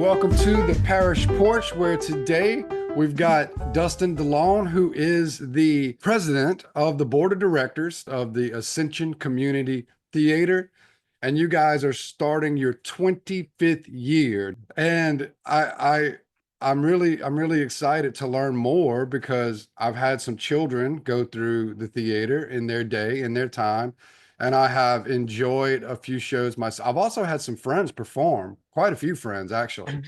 welcome to the Parish Porch, where today we've got Dustin Delaune, who is the president of the board of directors of the Ascension Community Theater. And you guys are starting your 25th year. And I'm really excited to learn more because I've had some children go through the theater in their day, in their time, and I have enjoyed a few shows myself. I've also had some friends perform, quite a few friends Oh, actually.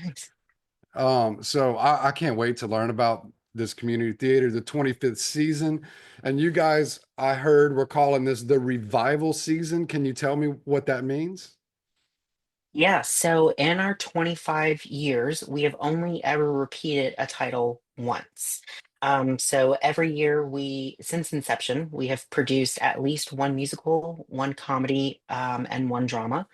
nice. So I can't wait to learn about this community theater, the 25th season. And you guys, I heard we're calling this the revival season. Can you tell me what that means? Yeah, so in our 25 years, we have only ever repeated a title once. So every year since inception, we have produced at least one musical, one comedy, and one drama.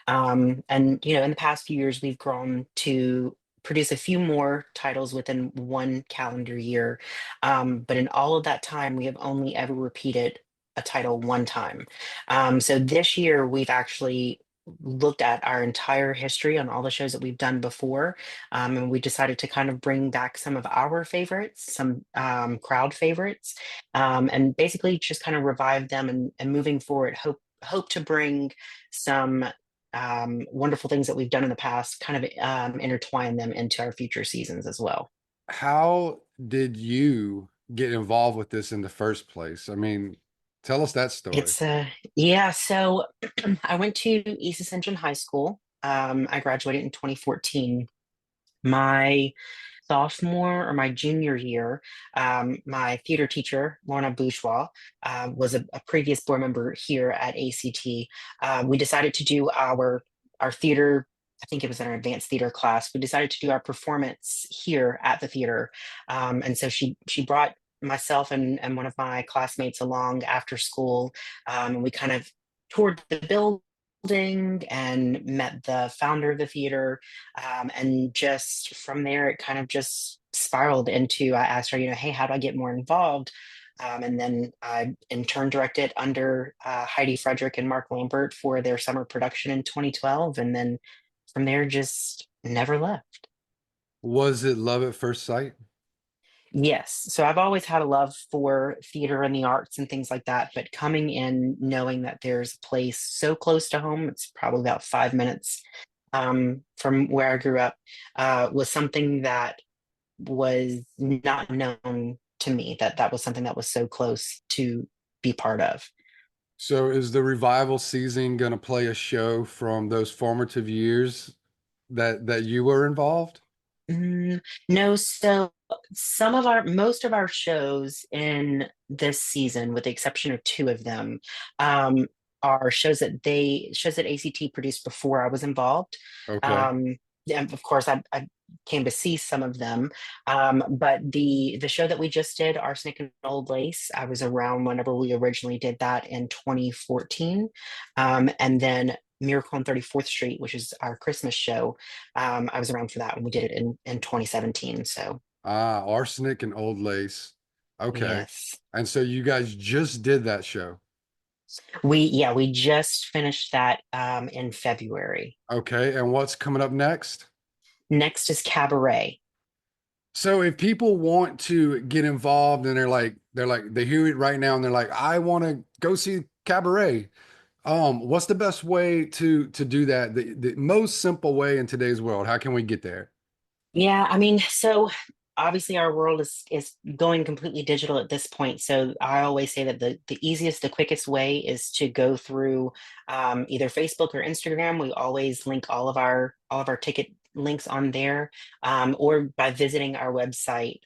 And in the past few years, we've grown to produce a few more titles within one calendar year. But in all of that time, we have only ever repeated a title one time. So this year, we've actually looked at our entire history on all the shows that we've done before. And we decided to kind of bring back some of our favorites, some crowd favorites, and basically just kind of revive them and moving forward, hope to bring some wonderful things that we've done in the past, kind of intertwine them into our future seasons as well. How did you get involved with this in the first place? I mean, tell us that story. Yeah, so I went to East Ascension High School. I graduated in 2014. My sophomore or my junior year, my theater teacher, Lorna Bourgeois, was a previous board member here at A.C.T. We decided to do our theater. I think it was an advanced theater class. We decided to do our performance here at the theater, and so she brought myself and one of my classmates along after school, and we kind of toured the building and met the founder of the theater, and just from there, it kind of just spiraled into, I asked her, hey, how do I get more involved? And then I in turn directed under Heidi Frederick and Mark Lambert for their summer production in 2012. And then from there, just never left. Was it love at first sight? Yes. So I've always had a love for theater and the arts and things like that. But coming in, knowing that there's a place so close to home, it's probably about 5 minutes from where I grew up, was something that was not known to me, that was something that was so close to be part of. So is the revival season going to play a show from those formative years that you were involved? No, so most of our shows in this season, with the exception of two of them, um, are shows that ACT produced before I was involved. Okay. Um, and of course, I came to see some of them, but the show that we just did, Arsenic and Old Lace, I was around whenever we originally did that in 2014, and then Miracle on 34th Street, which is our Christmas show. I was around for that when we did it in 2017. So Ah, Arsenic and Old Lace. Okay. yes, And so you guys just did that show. we just finished that in February. Okay. And what's coming up next? Next is Cabaret. So if people want to get involved and they hear it right now and they're like, I want to go see Cabaret. What's the best way to do that? The most simple way in today's world. How can we get there? Yeah, I mean, so obviously our world is going completely digital at this point. So I always say that the easiest, the quickest way is to go through either Facebook or Instagram. We always link all of our ticket links on there, or by visiting our website.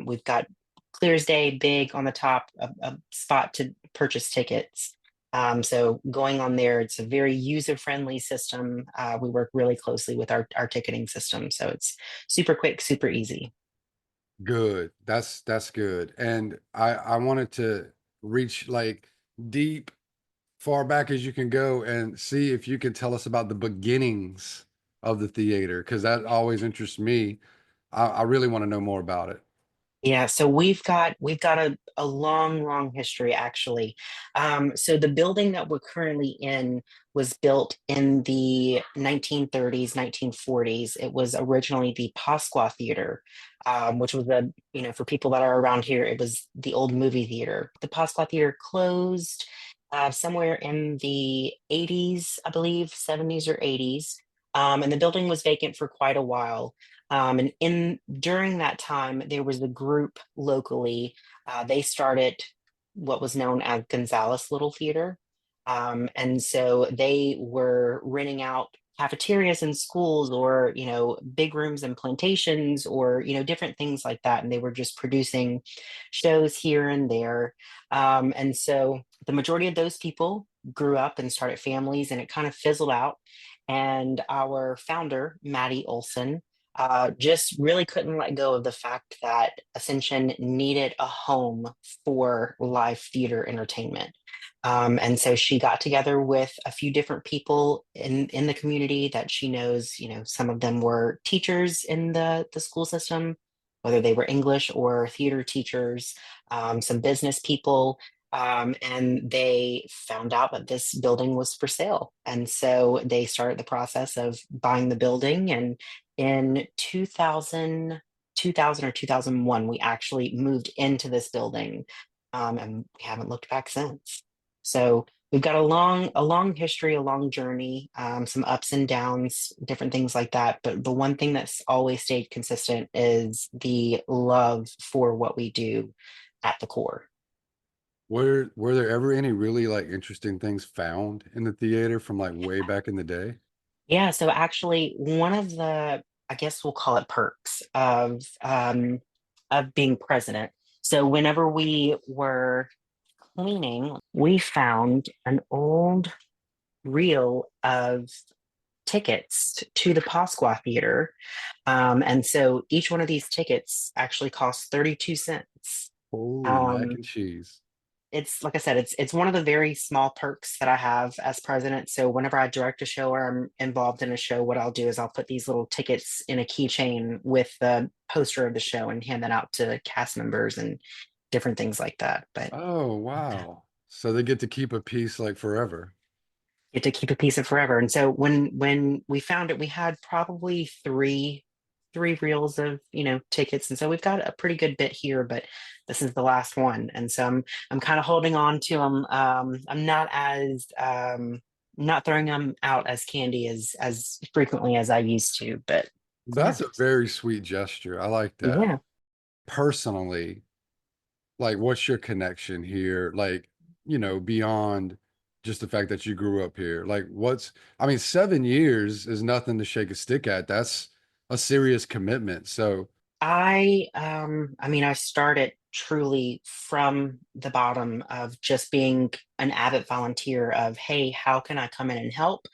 We've got clear as day, big on the top, a spot to purchase tickets. So going on there, it's a very user-friendly system. We work really closely with our ticketing system, so it's super quick, super easy. Good. That's good. And I wanted to reach like deep, far back as you can go and see if you can tell us about the beginnings of the theater, because that always interests me. I really want to know more about it. Yeah, so we've got a long, long history actually. So the building that we're currently in was built in the 1930s, 1940s. It was originally the Pasqua Theater, which was for people that are around here, it was the old movie theater. The Pasqua Theater closed somewhere in the 80s, I believe, 70s or 80s. And the building was vacant for quite a while. And in during that time, there was a group locally. They started what was known as Gonzalez Little Theater, and so they were renting out cafeterias in schools, or big rooms and plantations, or different things like that. And they were just producing shows here and there. And so the majority of those people grew up and started families, and it kind of fizzled out. And our founder, Maddie Olson, just really couldn't let go of the fact that Ascension needed a home for live theater entertainment. And so she got together with a few different people in the community that she knows. Some of them were teachers in the school system, whether they were English or theater teachers, some business people. And they found out that this building was for sale. And so they started the process of buying the building. And in 2000 or 2001, we actually moved into this building, and we haven't looked back since. So we've got a long history, a long journey, some ups and downs, different things like that. But the one thing that's always stayed consistent is the love for what we do at the core. Were there ever any really like interesting things found in the theater from like way back in the day? Yeah, so actually, one of the, I guess we'll call it perks of being president. So whenever we were cleaning, we found an old reel of tickets to the Pasqua Theater. And so each one of these tickets actually cost 32 cents. Oh, mac Um, and cheese. it's like I said, it's one of the very small perks that I have as president. So whenever I direct a show or I'm involved in a show, what I'll do is I'll put these little tickets in a keychain with the poster of the show and hand that out to cast members and different things like that. But Oh, wow. So they get to keep a piece like forever. get to keep a piece of forever. And so when we found it, we had probably three reels of tickets, and so we've got a pretty good bit here, but this is the last one, and so I'm kind of holding on to them. I'm not throwing them out as candy as frequently as I used to, but yeah, That's a very sweet gesture. I like that. yeah. Personally, like what's your connection here? Like, beyond just the fact that you grew up here. Like I mean, 7 years is nothing to shake a stick at. That's a serious commitment. So I mean, I started truly from the bottom of just being an avid volunteer of, hey, how can I come in and help?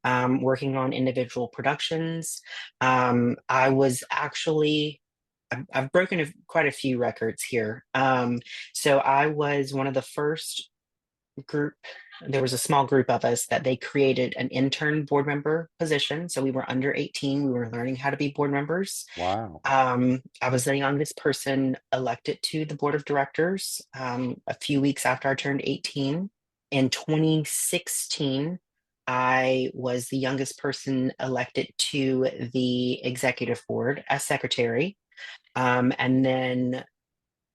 Working on individual productions. I was actually, I've broken quite a few records here. So I was one of the first group. There was a small group of us that they created an intern board member position. So we were under 18. We were learning how to be board members. wow. I was the youngest person elected to the board of directors a few weeks after I turned 18. In 2016, I was the youngest person elected to the executive board as secretary. And then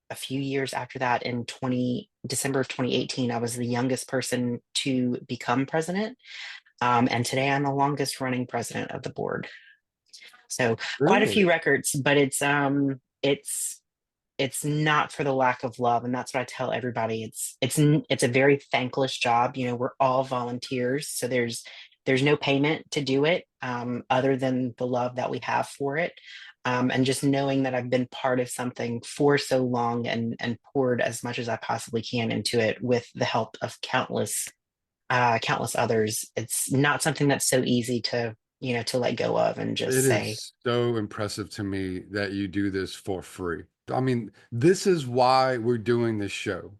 a few years after that, in December of 2018, I was the youngest person to become president. And today I'm the longest running president of the board. So quite a Really? few records, but it's not for the lack of love, and that's what I tell everybody. It's a very thankless job. We're all volunteers, so there's no payment to do it, other than the love that we have for it. And just knowing that I've been part of something for so long, and poured as much as I possibly can into it with the help of countless others. It's not something that's so easy to let go of and just It say, is so impressive to me that you do this for free. I mean, this is why we're doing this show,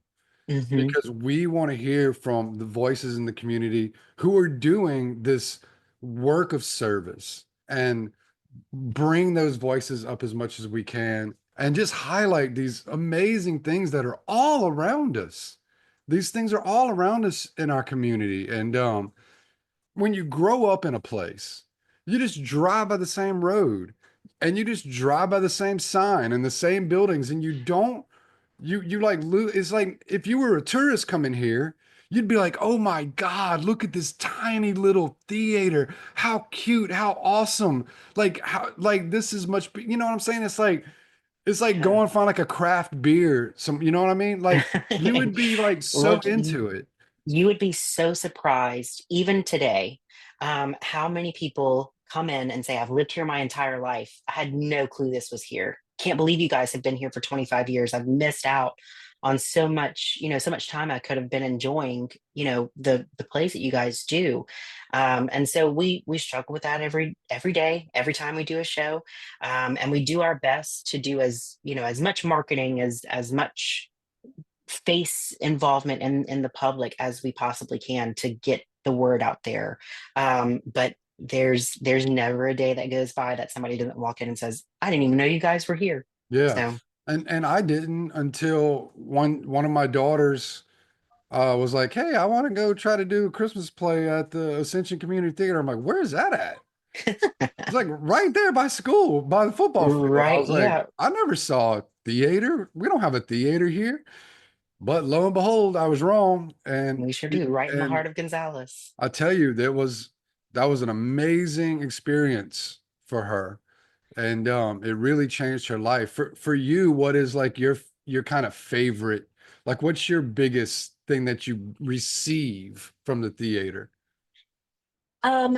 "Mhm, because we want to hear from the voices in the community who are doing this work of service and bring those voices up as much as we can and just highlight these amazing things that are all around us. These things are all around us in our community. And when you grow up in a place, you just drive by the same road and you just drive by the same sign and the same buildings, and you don't you like it's like if you were a tourist coming here, you'd be like, "Oh my God, look at this tiny little theater. How cute, how awesome. Like how like this is much, you know what I'm saying? It's like Yeah. going find like a craft beer, you know what I mean? Like you would be like so Look, into it. you would be so surprised, even today, how many people come in and say, I've lived here my entire life. I had no clue this was here. Can't believe you guys have been here for 25 years. I've missed out on so much, so much time I could have been enjoying, the plays that you guys do. And so we struggle with that every day, every time we do a show. And we do our best to do as much marketing as much face involvement in the public as we possibly can to get the word out there. But there's never a day that goes by that somebody doesn't walk in and says, I didn't even know you guys were here. Yeah. So And I didn't until one of my daughters was like, "Hey, I want to go try to do a Christmas play at the Ascension Community Theater." I'm like, "Where's that at?" It's like right there by school, by the football field. I right, was like, yeah, "I never saw a theater. We don't have a theater here." But lo and behold, I was wrong. we sure do, right in the And heart of Gonzales. I tell you, that was an amazing experience for her. And it really changed her life. For you, what is like your kind of favorite, like what's your biggest thing that you receive from the theater? um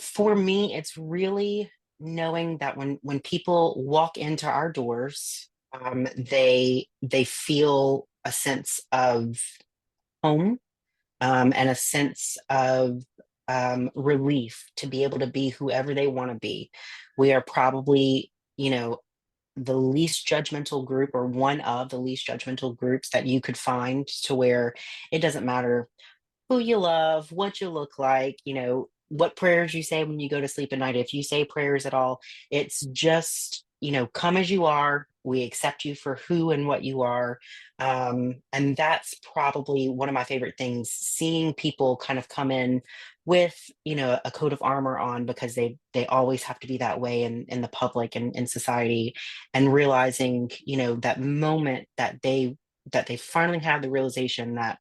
for me, it's really knowing that when people walk into our doors, they feel a sense of home, and a sense of relief to be able to be whoever they want to be. We are probably, the least judgmental group, or one of the least judgmental groups that you could find, to where it doesn't matter who you love, what you look like, what prayers you say when you go to sleep at night. If you say prayers at all, it's just, come as you are. We accept you for who and what you are. And that's probably one of my favorite things, seeing people kind of come in with, a coat of armor on, because they always have to be that way in the public and in society, and realizing, that moment that they finally have the realization that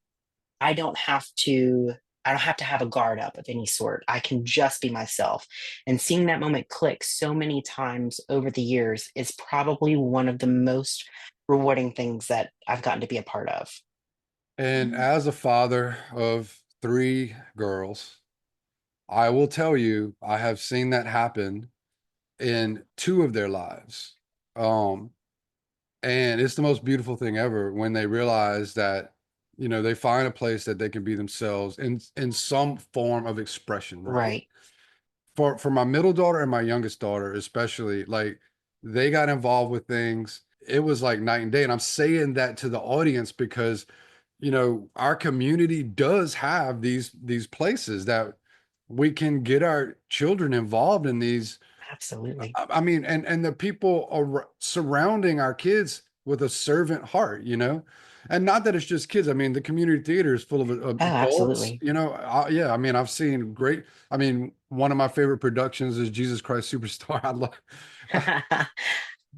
I don't have to I don't have to have a guard up of any sort. I can just be myself. And seeing that moment click so many times over the years is probably one of the most rewarding things that I've gotten to be a part of. And as a father of three girls, I will tell you, I have seen that happen in two of their lives. Um, and it's the most beautiful thing ever when they realize that, they find a place that they can be themselves in some form of expression, right? Right. For my middle daughter and my youngest daughter, especially, like they got involved with things. It was like night and day. And I'm saying that to the audience because, our community does have these places that we can get our children involved in these. Absolutely. I mean, and the people are surrounding our kids with a servant heart, and not that it's just kids. I mean, the community theater is full of Oh, adults, absolutely. yeah, I mean, I've seen great. I mean, one of my favorite productions is Jesus Christ Superstar. I love.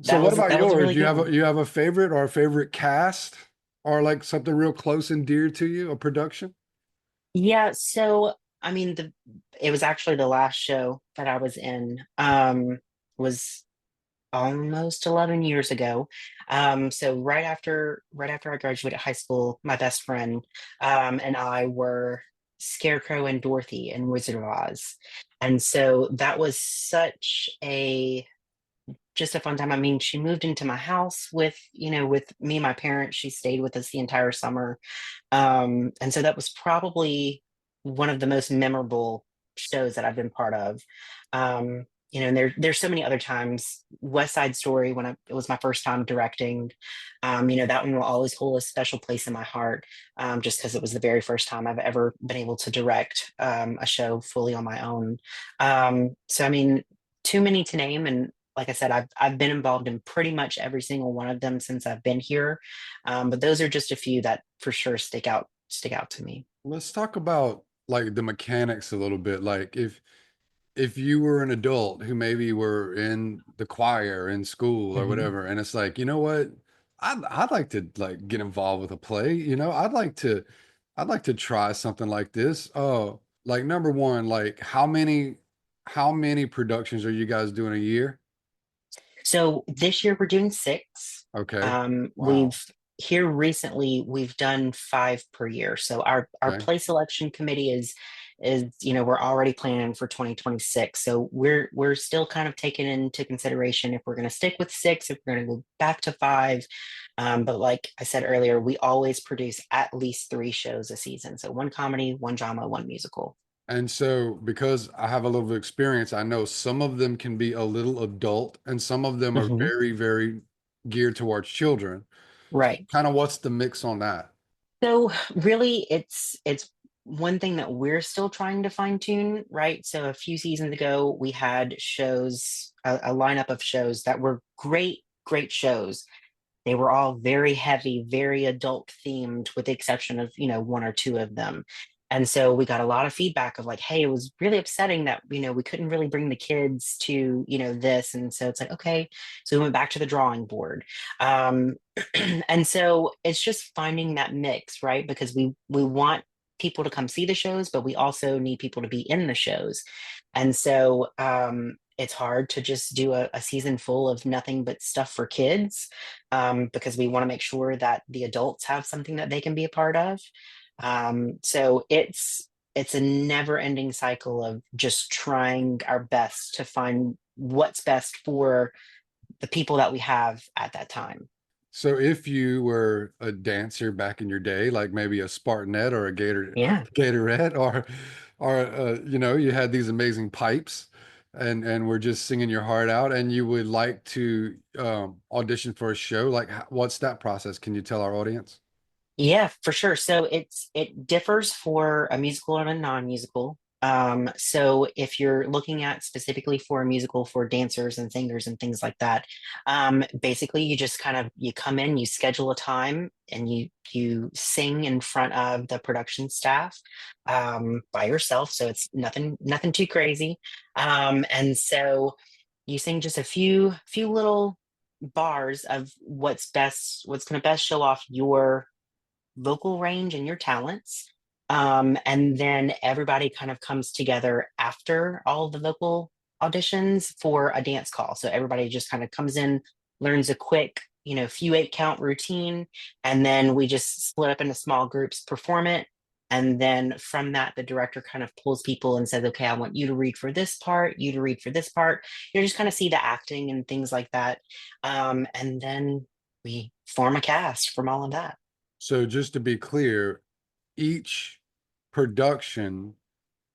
So, That what was about that was a yours? really Do you good have one. a favorite or a favorite cast, or like something real close and dear to you, a production? Yeah, so I mean, it was actually the last show that I was in, was almost 11 years ago. So right after I graduated high school, my best friend, and I were Scarecrow and Dorothy in Wizard of Oz. And so that was such a just a fun time. I mean, she moved into my house with me and my parents. She stayed with us the entire summer. And so that was probably one of the most memorable shows that I've been part of. And there's so many other times. West Side Story, when it was my first time directing, that one will always hold a special place in my heart, just because it was the very first time I've ever been able to direct a show fully on my own. So I mean, too many to name, and like I said, I've been involved in pretty much every single one of them since I've been here. But those are just a few that for sure stick out to me. Let's talk about like the mechanics a little bit. Like if you were an adult who maybe were in the choir in school or Mhm. whatever, and it's like, you know what? I'd like to like get involved with a play, you know? I'd like to try something like this. Oh, like number one, like how many productions are you guys doing a year? So this year we're doing six. Okay. Wow. We've here recently we've done five per year. So our Okay. play selection committee is we're already planning for 2026. So we're still kind of taking into consideration if we're going to stick with six, if we're going to go back to five. But like I said earlier, we always produce at least three shows a season. So one comedy, one drama, one musical. And so, because I have a little experience, I know some of them can be a little adult and some of them are Mhm. very, very geared towards children. Right. Kind of what's the mix on that? So really it's one thing that we're still trying to fine tune, right? So a few seasons ago we had shows, a lineup of shows that were great shows. They were all very heavy, very adult themed, with the exception of, one or two of them. And so we got a lot of feedback of like, hey, it was really upsetting that, we couldn't really bring the kids to, this. And so it's like, okay. So we went back to the drawing board. Um, and so it's just finding that mix, right? Because we want people to come see the shows, but we also need people to be in the shows. And so it's hard to just do a season full of nothing but stuff for kids, because we want to make sure that the adults have something that they can be a part of. So it's a never ending cycle of just trying our best to find what's best for the people that we have at that time. So, if you were a dancer back in your day, like maybe a Spartanette or a Yeah. Gatorette, or you had these amazing pipes, and were just singing your heart out, and you would like to audition for a show, like what's that process? Can you tell our audience? Yeah, for sure. So it differs for a musical and a non-musical. So if you're looking at specifically for a musical for dancers and singers and things like that, basically you just kind of you come in, you schedule a time, and you sing in front of the production staff by yourself. So it's nothing too crazy. And so you sing just a few little bars of what's going to best show off your vocal range and your talents. And then everybody kind of comes together after all the vocal auditions for a dance call. So everybody just kind of comes in, learns a quick, few 8 count routine, and then we just split up into small groups, perform it. And then from that, the director kind of pulls people and says, okay, I want you to read for this part, you to read for this part. You just kind of see the acting and things like that. And then we form a cast from all of that. So, just to be clear, each production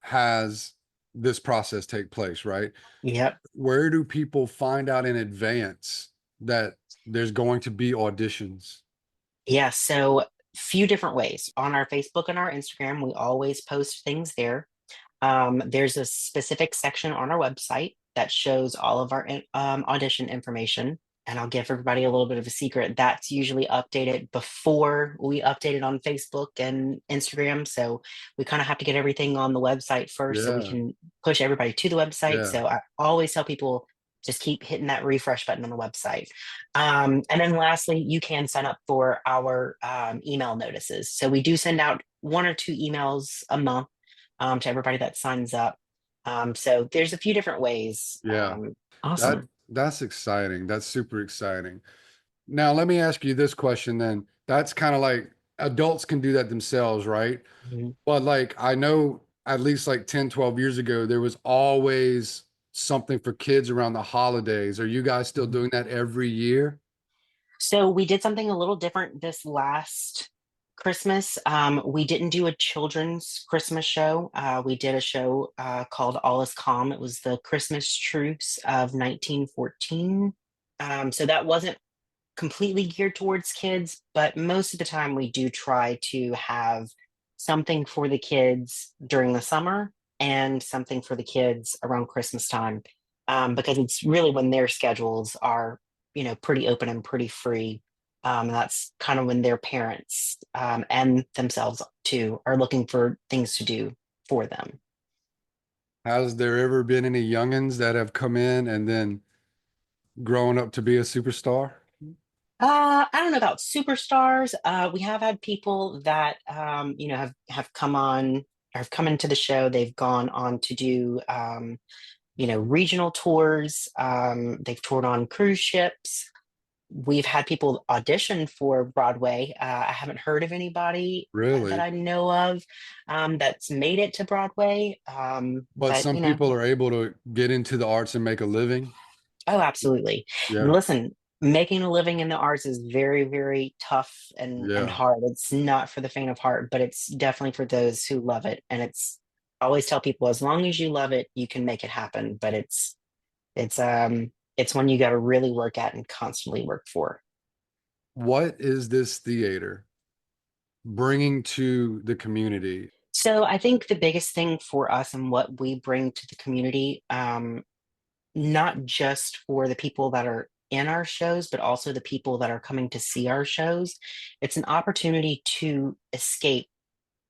has this process take place, right? Yep. Where do people find out in advance that there's going to be auditions? Yeah. So, few different ways. On our Facebook and our Instagram, we always post things there. There's a specific section on our website that shows all of our audition information. And I'll give everybody a little bit of a secret. That's usually updated before we update it on Facebook and Instagram. So we kind of have to get everything on the website first so we Yeah, can push everybody to the website. yeah. So I always tell people just keep hitting that refresh button on the website. And then lastly, you can sign up for our email notices. So we do send out one or two emails a month to everybody that signs up. So there's a few different ways. Yeah, that Awesome. that's exciting. That's super exciting. Now, let me ask you this question then. That's kind of like adults can do that themselves, right? Mhm. But like I know at least like 10, 12 years ago, there was always something for kids around the holidays. Are you guys still Mhm. doing that every year? So we did something a little different this last Christmas. We didn't do a children's Christmas show. We did a show called All Is Calm. It was the Christmas truce of 1914. So that wasn't completely geared towards kids, but most of the time we do try to have something for the kids during the summer and something for the kids around Christmas time. because it's really when their schedules are, pretty open and pretty free. That's kind of when their parents, and themselves too, are looking for things to do for them. Has there ever been any youngins that have come in and then grown up to be a superstar? I don't know about superstars. We have had people that, have come on, or have come into the show. They've gone on to do, regional tours. They've toured on cruise ships. We've had people audition for Broadway. I haven't heard of anybody that Really? I know of, that's made it to Broadway. But But some people are able to get into the arts and make a living. oh, absolutely. And Yeah. listen, making a living in the arts is very, very tough and Yeah. hard. It's not for the faint of heart, but it's definitely for those who love it. And I always tell people, as long as you love it, you can make it happen. But it's one you got to really work at and constantly work for. What is this theater bringing to the community? So I think the biggest thing for us and what we bring to the community, not just for the people that are in our shows, but also the people that are coming to see our shows, it's an opportunity to escape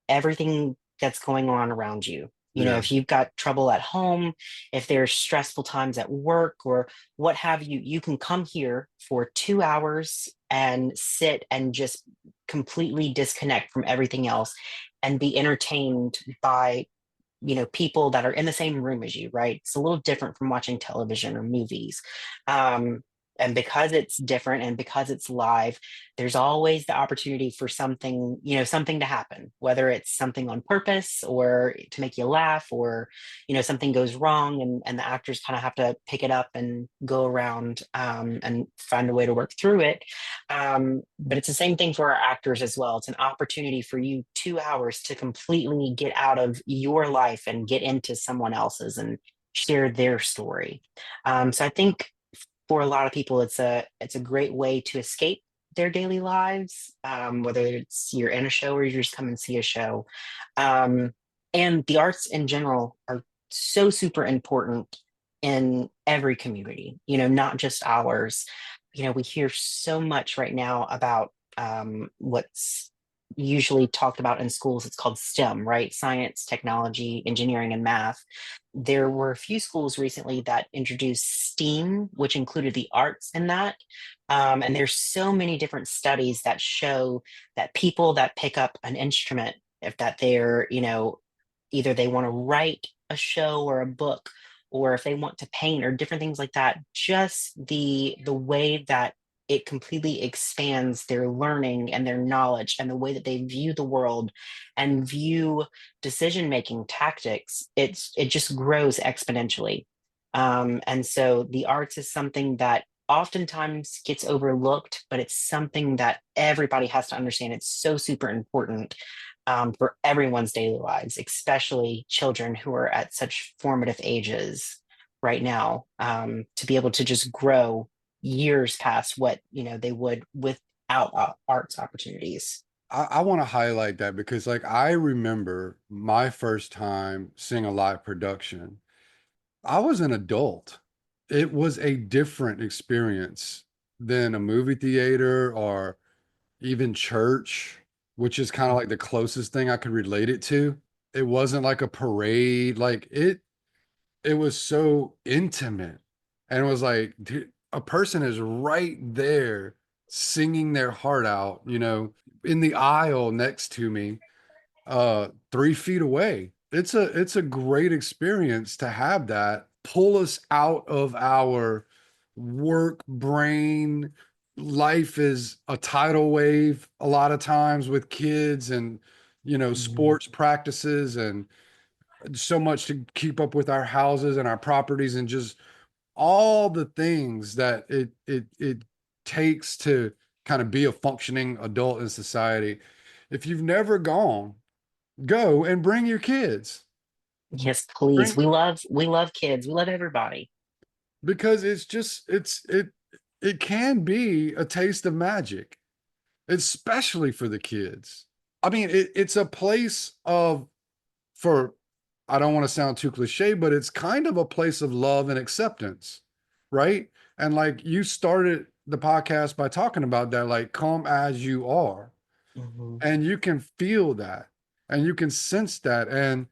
everything that's going on around you. Yeah. If you've got trouble at home, if there's stressful times at work or what have you, you can come here for 2 hours and sit and just completely disconnect from everything else and be entertained by people that are in the same room as you, right? It's a little different from watching television or movies. um and because it's different and because it's live, there's always the opportunity for something to happen, whether it's something on purpose or to make you laugh, or something goes wrong, and the actors kind of have to pick it up and go around, and find a way to work through it. But it's the same thing for our actors as well. It's an opportunity for you 2 hours to completely get out of your life and get into someone else's and share their story. So I think for a lot of people, it's a great way to escape their daily lives, whether it's you're in a show or you just come and see a show. Um, and the arts in general are so super important in every community, not just ours. We hear so much right now about, what's usually talked about in schools. It's called STEM, right? Science, technology, engineering, and math. There were a few schools recently that introduced STEAM, which included the arts in that. And there's so many different studies that show that people that pick up an instrument, if that they're, either they want to write a show or a book, or if they want to paint or different things like that, just the way that it completely expands their learning and their knowledge and the way that they view the world and view decision making tactics, it just grows exponentially. And so the arts is something that oftentimes gets overlooked, but it's something that everybody has to understand. It's so super important, for everyone's daily lives, especially children who are at such formative ages right now, to be able to just grow years past what they would without arts opportunities. I want to highlight that because, like, I remember my first time seeing a live production. I was an adult. It was a different experience than a movie theater or even church, which is kind of like the closest thing I could relate it to. It wasn't like a parade. It was so intimate. And it was like, dude, a person is right there singing their heart out, in the aisle next to me, 3 feet away. It's a great experience to have that pull us out of our work brain. Life is a tidal wave a lot of times with kids and Mhm. sports practices and so much to keep up with our houses and our properties and just all the things that it takes to kind of be a functioning adult in society. If you've never gone, go and bring your kids. Yes, please. Bring We love kids. We love everybody. because it's just it can be a taste of magic, especially for the kids. I mean, it's a place of for I don't want to sound too cliche, but it's kind of a place of love and acceptance, right? And like you started the podcast by talking about that, like come as you are. Mhm. And you can feel that and you can sense that. And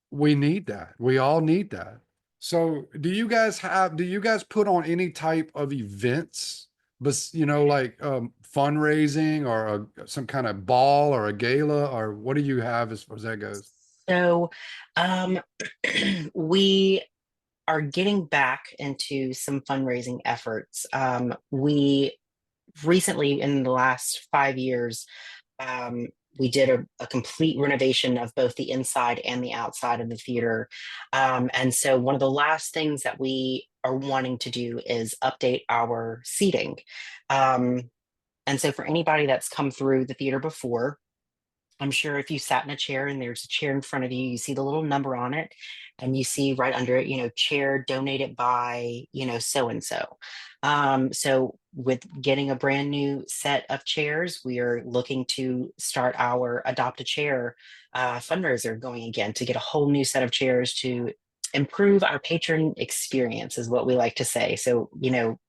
we need that. We all need that. So, do you guys put on any type of events, but like fundraising or some kind of ball or a gala, or what do you have as far as that goes? So, um, we are getting back into some fundraising efforts. We recently, in the last 5 years, um, we did a complete renovation of both the inside and the outside of the theater. And so, one of the last things that we are wanting to do is update our seating. Um, and so, for anybody that's come through the theater before, I'm sure if you sat in a chair and there's a chair in front of you, you see the little number on it, and you see right under it, chair donated by, so and so. So, with getting a brand new set of chairs, we are looking to start our Adopt a Chair fundraiser going again to get a whole new set of chairs to improve our patron experience, is what we like to say. So,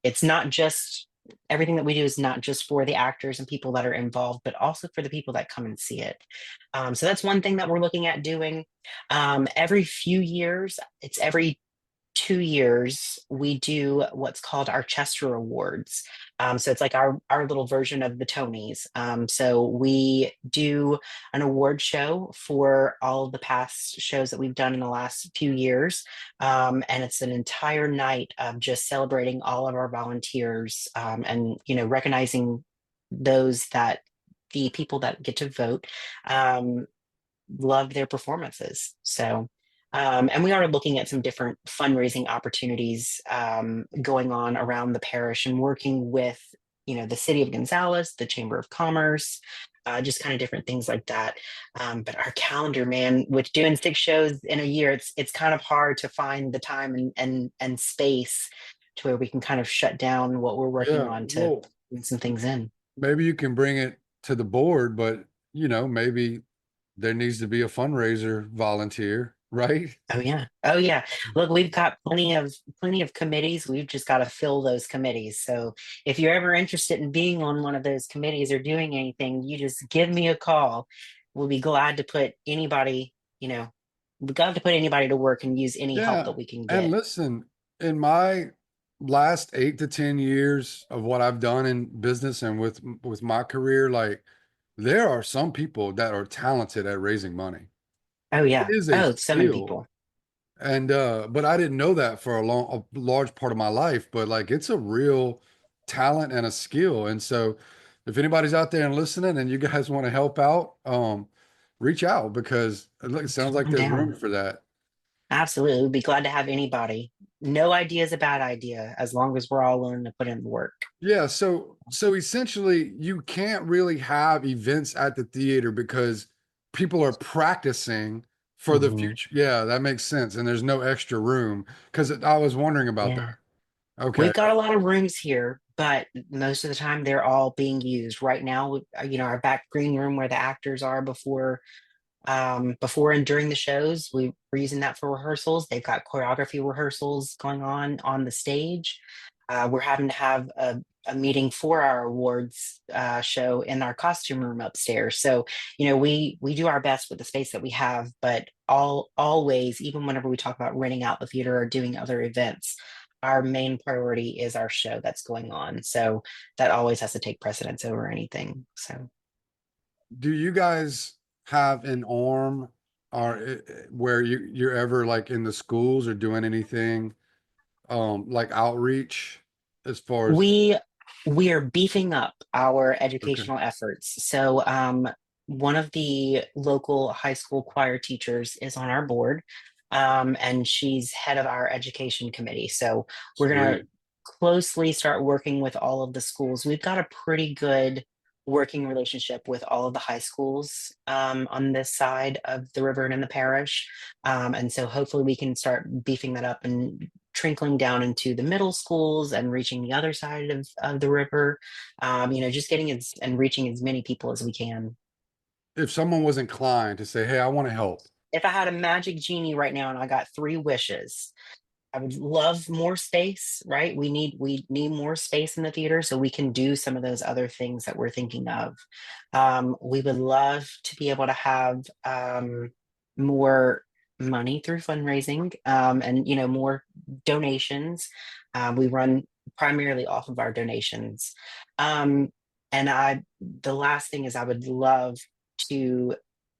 it's not just everything that we do is not just for the actors and people that are involved, but also for the people that come and see it. So that's one thing that we're looking at doing. Every few years, it's every 2 years, we do what's called our Chester Awards. So it's like our little version of the Tonys. So we do an award show for all of the past shows that we've done in the last few years. And it's an entire night of just celebrating all of our volunteers, and, recognizing those that the people that get to vote um, loved their performances. So, and we are looking at some different fundraising opportunities going on around the parish and working with, the city of Gonzales, the Chamber of Commerce, just kind of different things like that. But our calendar, man, with doing 6 shows in a year, it's kind of hard to find the time and space to where we can kind of shut down what we're working Yeah, on to well, get some things in. maybe you can bring it to the board, but maybe there needs to be a fundraiser volunteer, right? Oh yeah. Oh yeah. Look, we've got plenty of committees. We've just got to fill those committees. So if you're ever interested in being on one of those committees or doing anything, you just give me a call. We'll be glad to put anybody, we're glad to put anybody to work and use any help Yeah. that we can And get. listen, in my last 8 to 10 years of what I've done in business and with my career, like there are some people that are talented at raising money. Oh It yeah. is a Oh, so many skill. people. And but I didn't know that for a large part of my life, but like it's a real talent and a skill. And so if anybody's out there and listening and you guys want to help out, reach out because it sounds like I'm there's room down. for that. Absolutely. We'd be glad to have anybody. No idea is a bad idea as long as we're all willing to put in the work. Yeah, so essentially you can't really have events at the theater because people are practicing for the Mhm. future. Yeah, that makes sense. And there's no extra room because I was wondering about that. Yeah. Okay. We've got a lot of rooms here, but most of the time they're all being used. Right now, our back green room where the actors are before and during the shows, we're using that for rehearsals. They've got choreography rehearsals going on the stage. We're having to have a meeting for our awards show in our costume room upstairs. So, we do our best with the space that we have, but always, even whenever we talk about renting out the theater or doing other events, our main priority is our show that's going on. So that always has to take precedence over anything. So Do you guys have an arm or where you're ever like in the schools or doing anything like outreach as far as we we are beefing up our okay, educational efforts. So one of the local high school choir teachers is on our board, and she's head of our education committee. So we're going to sweet. closely start working with all of the schools. We've got a pretty good working relationship with all of the high schools on this side of the river and in the parish. And so hopefully we can start beefing that up and trickling down into the middle schools and reaching the other side of the river. Just getting and reaching as many people as we can. If someone was inclined to say, "Hey, I want to help." if I had a magic genie right now and I got three wishes, I would love more space, right? We need more space in the theater so we can do some of those other things that we're thinking of. We would love to be able to have more money through fundraising, and more donations. We run primarily off of our donations. Um, and the last thing is I would love to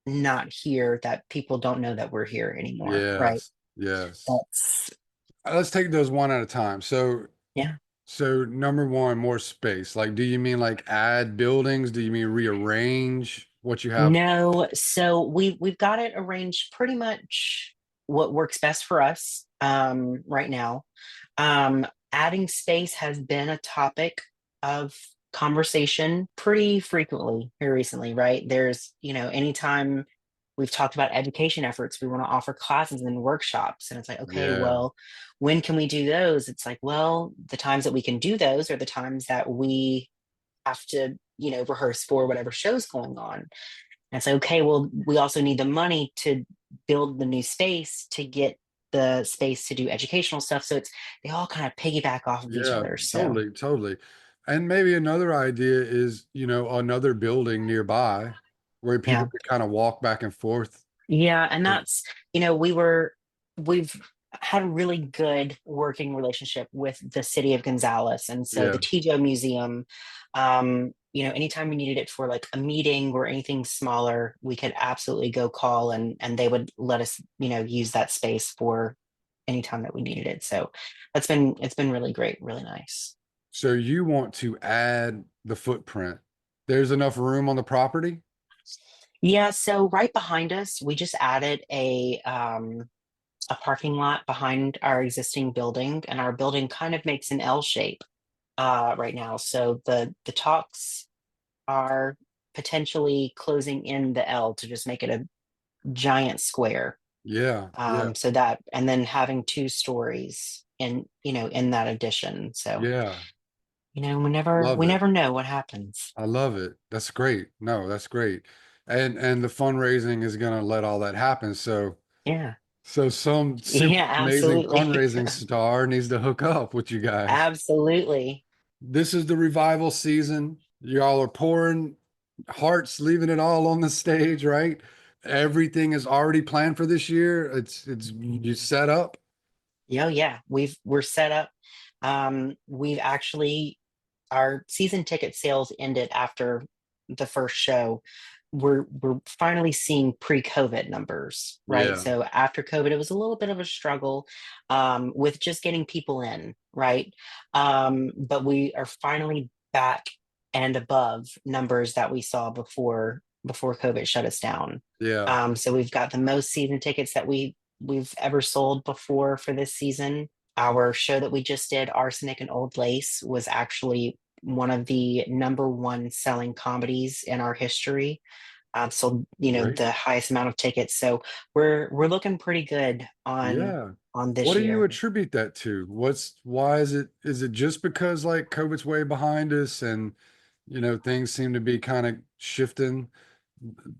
not hear that people don't know that we're here anymore, right? Yes, yes. That's Let's take those one at a time. yeah. So number one, more space. Like, do you mean like add buildings? Do you mean rearrange what you have? No, so we've got it arranged pretty much what works best for us right now. Adding space has been a topic of conversation pretty frequently here recently, right? Anytime we've talked about education efforts, we want to offer classes and workshops, and it's like, okay, Yeah, well, when can we do those? It's like, well, the times that we can do those are the times that we have to, rehearse for whatever show's going on. And it's like, okay, well, we also need the money to build the new space to get the space to do educational stuff. So they all kind of piggyback off of each yeah, other. So totally, totally. And maybe another idea is, another building nearby where people yeah. could kind of walk back and forth. Yeah, and that's, we've had a really good working relationship with the city of Gonzales. And so the Yeah, TJO Museum, anytime we needed it for like a meeting or anything smaller, we could absolutely go call and they would let us, use that space for anytime that we needed it. So it's been really great, really nice. so you want to add the footprint. There's enough room on the property? Yeah, so right behind us, we just added a parking lot behind our existing building, and our building kind of makes an L shape right now. So the talks are potentially closing in the L to just make it a giant square. Yeah, yeah, So that, and then having two stories in that addition. So yeah. we Love it. never know what happens. I love it. That's great. No, that's great. And the fundraising is going to let all that happen. Yeah, So some super yeah, amazing absolutely, fundraising star needs to hook up with you guys. absolutely. This is the revival season. Y'all are pouring hearts, leaving it all on the stage, right? Everything is already planned for this year. It's you set up. Yeah, we're set up. We've actually our season ticket sales ended after the first show. We're finally seeing pre-COVID numbers, right? Yeah, So after COVID, it was a little bit of a struggle with just getting people in, right? But we are finally back and above numbers that we saw before COVID shut us down. yeah, So we've got the most season tickets that we've ever sold before for this season. Our show that we just did, Arsenic and Old Lace, was actually one of the number one selling comedies in our history. So great. the highest amount of tickets. So we're looking pretty good on Yeah. What this do you year. attribute that to? Why is it just because like COVID's way behind us and things seem to be kind of shifting,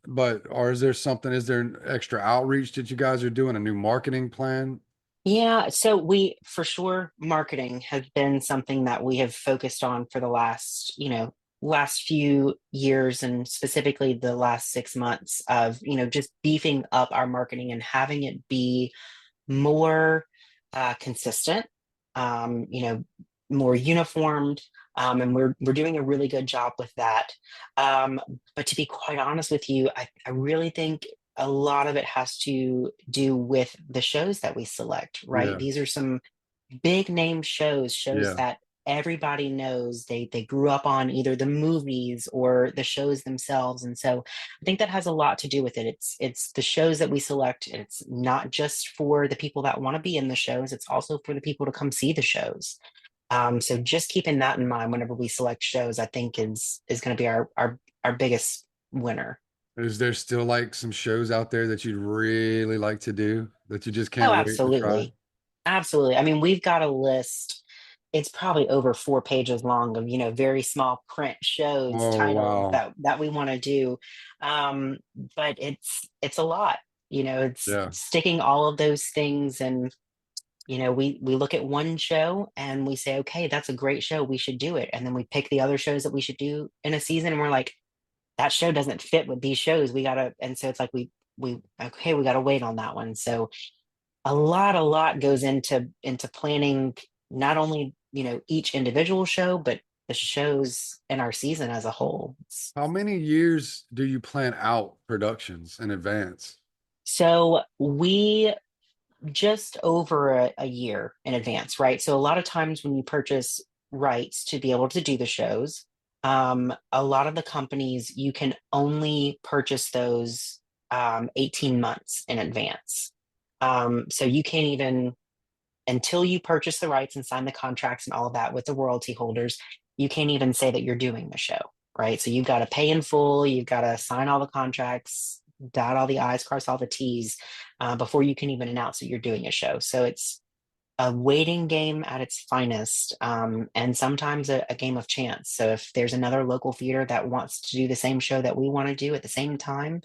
but or is there an extra outreach that you guys are doing, a new marketing plan? Yeah, so we for sure marketing has been something that we have focused on for the last few years, and specifically the last 6 months of, just beefing up our marketing and having it be more consistent, um, you know, more uniformed, and we're doing a really good job with that. Um, but to be quite honest with you, I really think a lot of it has to do with the shows that we select, right? Yeah, These are some big name shows yeah, that everybody knows. They grew up on either the movies or the shows themselves, and so I think that has a lot to do with it. It's the shows that we select. It's not just for the people that want to be in the shows, it's also for the people to come see the shows. So just keeping that in mind whenever we select shows, I think is going to be our biggest winner. is there still like some shows out there that you'd really like to do that you just Oh, can't wait to try? absolutely. Absolutely. I mean, we've got a list. It's probably over 4 pages long of, very small print shows Oh titles wow. that we want to do. Um, but it's a lot. It's Yeah. sticking all of those things. And we look at one show and we say, okay, that's a great show, we should do it. And then we pick the other shows that we should do in a season, and we're like, that show doesn't fit with these shows, we gotta. And so it's like we okay, we gotta wait on that one. So a lot goes into planning, not only each individual show, but the shows in our season as a whole. How many years do you plan out productions in advance? So we just over a year in advance, right? So a lot of times when you purchase rights to be able to do the shows, a lot of the companies, you can only purchase those 18 months in advance. So you can't even, until you purchase the rights and sign the contracts and all of that with the royalty holders, you can't even say that you're doing the show, right? So you've got to pay in full, you've got to sign all the contracts, dot all the I's, cross all the T's, before you can even announce that you're doing a show. So it's a waiting game at its finest, and sometimes a game of chance. So if there's another local theater that wants to do the same show that we want to do at the same time,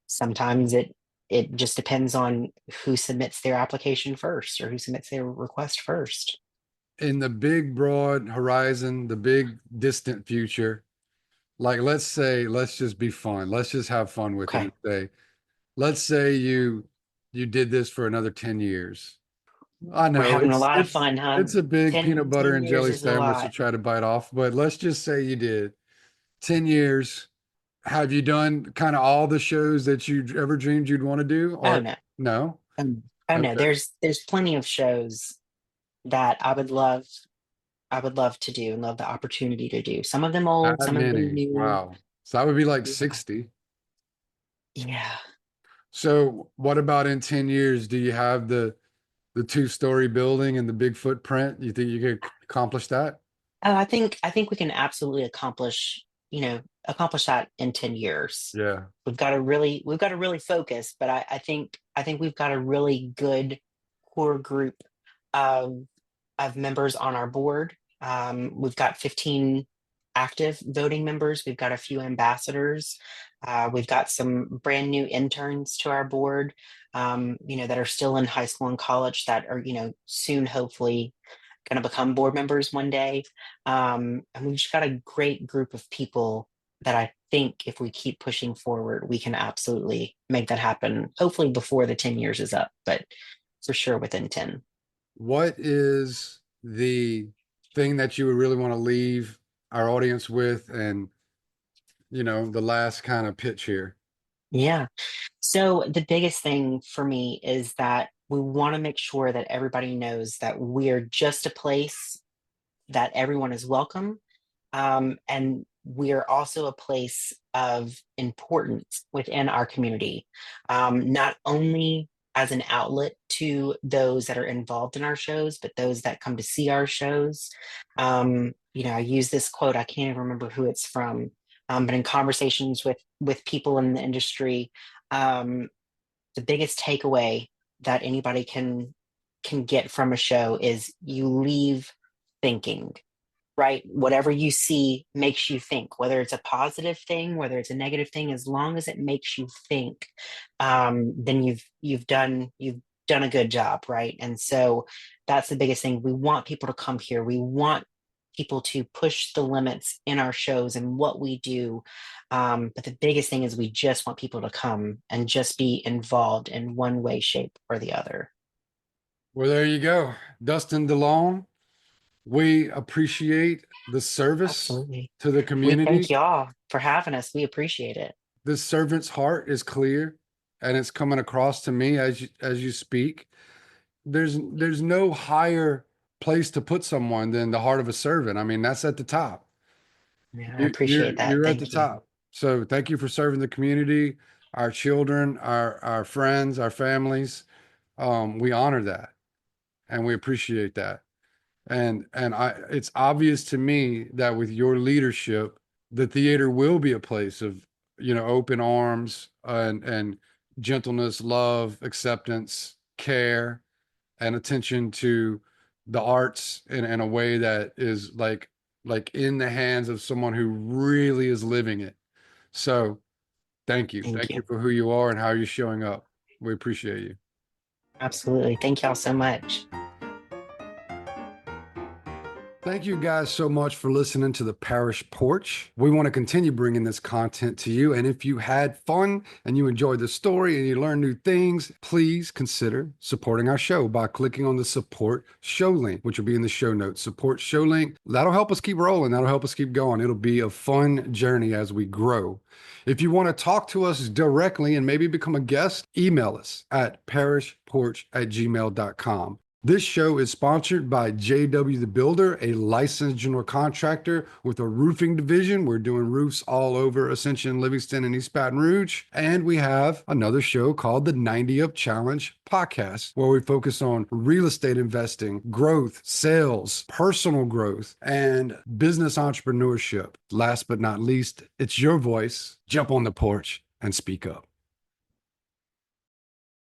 sometimes it just depends on who submits their application first or who submits their request first. In the big, broad horizon, the big, distant future, like let's say, let's just be fun. Let's just have fun with it Okay. and say, let's say you did this for another 10 years. I We're know having a it's lot of it's fun, huh? it's a big peanut butter 10 and years jelly is a sandwich to lot. try to bite off, but let's just say you did 10 years. Have you done kind of all the shows that you ever dreamed you'd want to do, Oh or no. no? Oh no, Okay. there's plenty of shows that I would love to do and love the opportunity to do. Some of them old, That some of them many. new. Wow. So that would be like Yeah. 60. Yeah. So what about in 10 years? Do you have the two-story building and the big footprint? You think you could accomplish that? Oh, I think we can absolutely accomplish that in 10 years. Yeah. We've got to really focus, but I think we've got a really good core group of members on our board. We've got 15 active voting members. We've got a few ambassadors. We've got some brand new interns to our board, that are still in high school and college that are, soon hopefully going to become board members one day. And we've just got a great group of people that I think if we keep pushing forward, we can absolutely make that happen. Hopefully before the 10 years is up, but for sure within 10. What is the thing that you would really want to leave our audience with, and the last kind of pitch here? Yeah. So the biggest thing for me is that we want to make sure that everybody knows that we're just a place that everyone is welcome. And we are also a place of importance within our community, not only as an outlet to those that are involved in our shows, but those that come to see our shows. I use this quote, I can't even remember who it's from, but in conversations with people in the industry, um, the biggest takeaway that anybody can get from a show is you leave thinking, right? Whatever you see makes you think, whether it's a positive thing, whether it's a negative thing, as long as it makes you think, then you've done a good job, right? And so that's the biggest thing. We want people to come here. We want people to push the limits in our shows and what we do. But the biggest thing is we just want people to come and just be involved in one way, shape, or the other. Well, there you go. Dustin Delaune, we appreciate the service Absolutely. to the We thank community. y'all for having us. We appreciate it. This servant's heart is clear, and it's coming across to me as you speak. There's no higher place to put someone than the heart of a servant. I mean, that's at the top. Yeah, I You're appreciate that. you're at the Thank you. top. So thank you for serving the community, our children, our friends, our families. We honor that and we appreciate that. And it's obvious to me that with your leadership, the theater will be a place of open arms and gentleness, love, acceptance, care, and attention to the arts in a way that is like in the hands of someone who really is living it. So thank Thank you you. for who you are and how you're showing up. We appreciate you. Absolutely. Thank y'all so much. Thank you guys so much for listening to the Parish Porch. We want to continue bringing this content to you. And if you had fun and you enjoyed the story and you learned new things, please consider supporting our show by clicking on the support show link, which will be in the show notes. Support show link. That'll help us keep rolling. That'll help us keep going. It'll be a fun journey as we grow. If you want to talk to us directly and maybe become a guest, email us at parishporch@gmail.com. This show is sponsored by JW the Builder, a licensed general contractor with a roofing division. We're doing roofs all over Ascension, Livingston, and East Baton Rouge. And we have another show called the 90 Up Challenge podcast, where we focus on real estate investing, growth, sales, personal growth, and business entrepreneurship. Last but not least, it's your voice. Jump on the porch and speak up.